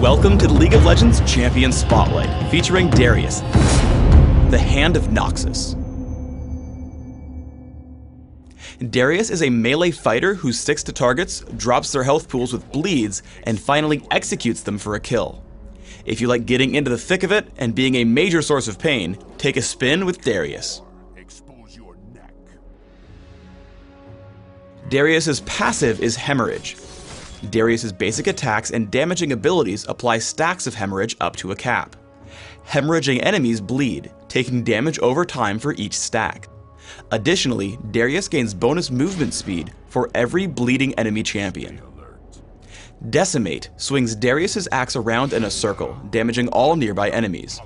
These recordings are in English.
Welcome to the League of Legends Champion Spotlight, featuring Darius, the Hand of Noxus. Darius is a melee fighter who sticks to targets, drops their health pools with bleeds, and finally executes them for a kill. If you like getting into the thick of it and being a major source of pain, take a spin with Darius. Expose your neck. Darius's passive is Hemorrhage. Darius's basic attacks and damaging abilities apply stacks of hemorrhage up to a cap. Hemorrhaging enemies bleed, taking damage over time for each stack. Additionally, Darius gains bonus movement speed for every bleeding enemy champion. Decimate swings Darius's axe around in a circle, damaging all nearby enemies.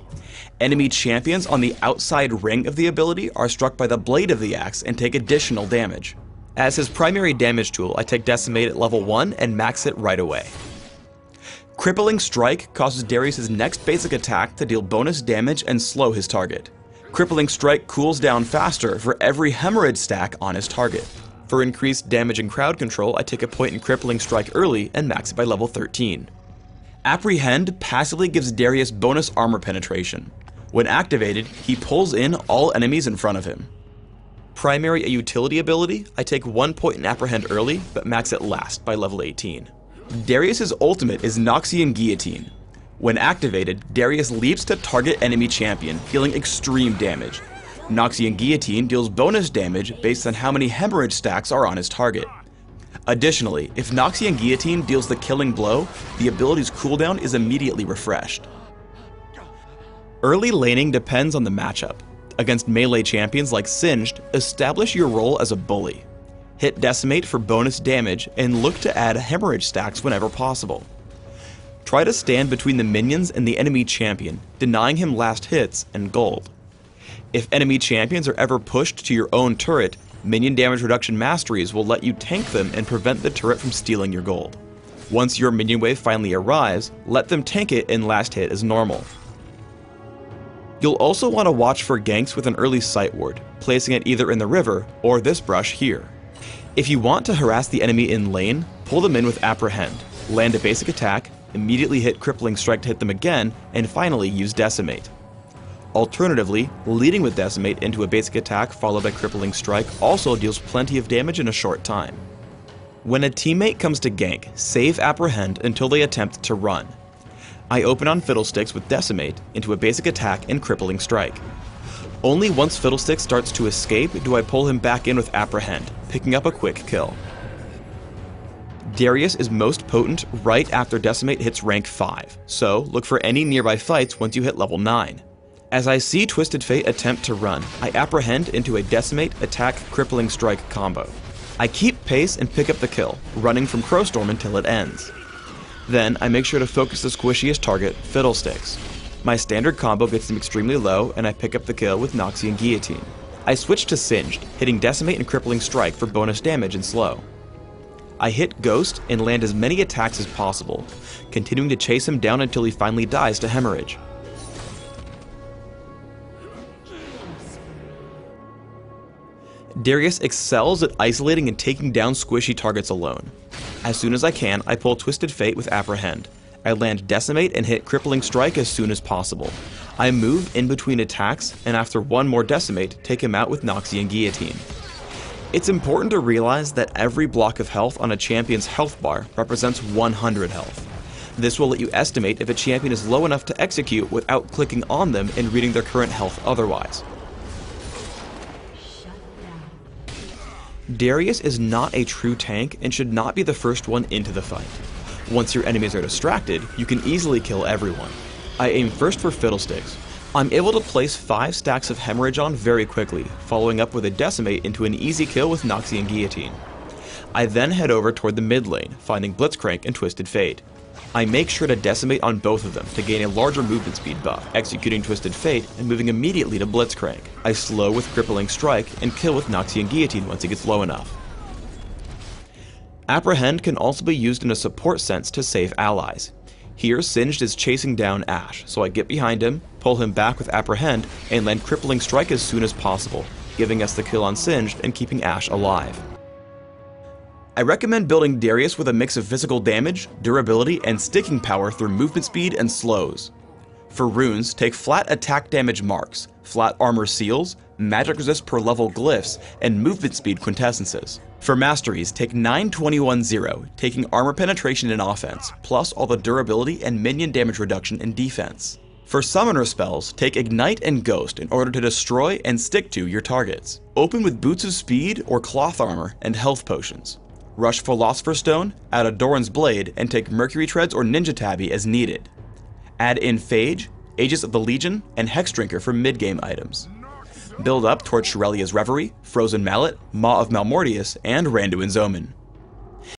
Enemy champions on the outside ring of the ability are struck by the blade of the axe and take additional damage. As his primary damage tool, I take Decimate at level 1 and max it right away. Crippling Strike causes Darius's next basic attack to deal bonus damage and slow his target. Crippling Strike cools down faster for every hemorrhage stack on his target. For increased damage and crowd control, I take a point in Crippling Strike early and max it by level 13. Apprehend passively gives Darius bonus armor penetration. When activated, he pulls in all enemies in front of him. Primary a utility ability, I take 1 point in Apprehend early, but max it last by level 18. Darius's ultimate is Noxian Guillotine. When activated, Darius leaps to target enemy champion, dealing extreme damage. Noxian Guillotine deals bonus damage based on how many hemorrhage stacks are on his target. Additionally, if Noxian Guillotine deals the killing blow, the ability's cooldown is immediately refreshed. Early laning depends on the matchup. Against melee champions like Singed, establish your role as a bully. Hit Decimate for bonus damage and look to add hemorrhage stacks whenever possible. Try to stand between the minions and the enemy champion, denying him last hits and gold. If enemy champions are ever pushed to your own turret, minion damage reduction masteries will let you tank them and prevent the turret from stealing your gold. Once your minion wave finally arrives, let them tank it and last hit as normal. You'll also want to watch for ganks with an early sight ward, placing it either in the river or this brush here. If you want to harass the enemy in lane, pull them in with Apprehend, land a basic attack, immediately hit Crippling Strike to hit them again, and finally use Decimate. Alternatively, leading with Decimate into a basic attack followed by Crippling Strike also deals plenty of damage in a short time. When a teammate comes to gank, save Apprehend until they attempt to run. I open on Fiddlesticks with Decimate into a basic attack and Crippling Strike. Only once Fiddlesticks starts to escape do I pull him back in with Apprehend, picking up a quick kill. Darius is most potent right after Decimate hits rank 5, so look for any nearby fights once you hit level 9. As I see Twisted Fate attempt to run, I Apprehend into a Decimate attack Crippling Strike combo. I keep pace and pick up the kill, running from Crowstorm until it ends. Then, I make sure to focus the squishiest target, Fiddlesticks. My standard combo gets him extremely low, and I pick up the kill with Noxian Guillotine. I switch to Singed, hitting Decimate and Crippling Strike for bonus damage and slow. I hit Ghost and land as many attacks as possible, continuing to chase him down until he finally dies to Hemorrhage. Darius excels at isolating and taking down squishy targets alone. As soon as I can, I pull Twisted Fate with Apprehend. I land Decimate and hit Crippling Strike as soon as possible. I move in between attacks, and after one more Decimate, take him out with Noxian Guillotine. It's important to realize that every block of health on a champion's health bar represents 100 health. This will let you estimate if a champion is low enough to execute without clicking on them and reading their current health otherwise. Darius is not a true tank and should not be the first one into the fight. Once your enemies are distracted, you can easily kill everyone. I aim first for Fiddlesticks. I'm able to place 5 stacks of hemorrhage on very quickly, following up with a Decimate into an easy kill with Noxian Guillotine. I then head over toward the mid lane, finding Blitzcrank and Twisted Fate. I make sure to Decimate on both of them to gain a larger movement speed buff, executing Twisted Fate and moving immediately to Blitzcrank. I slow with Crippling Strike and kill with Noxian Guillotine once it gets low enough. Apprehend can also be used in a support sense to save allies. Here, Singed is chasing down Ashe, so I get behind him, pull him back with Apprehend, and land Crippling Strike as soon as possible, giving us the kill on Singed and keeping Ashe alive. I recommend building Darius with a mix of physical damage, durability, and sticking power through movement speed and slows. For runes, take flat attack damage marks, flat armor seals, magic resist per level glyphs, and movement speed quintessences. For masteries, take 9-21-0, taking armor penetration in offense, plus all the durability and minion damage reduction in defense. For summoner spells, take Ignite and Ghost in order to destroy and stick to your targets. Open with Boots of Speed or Cloth Armor and Health Potions. Rush Philosopher's Stone, add a Doran's Blade, and take Mercury Treads or Ninja Tabby as needed. Add in Phage, Aegis of the Legion, and Hex Drinker for mid-game items. Build up towards Shirelia's Reverie, Frozen Mallet, Maw of Malmortius, and Randuin's Omen.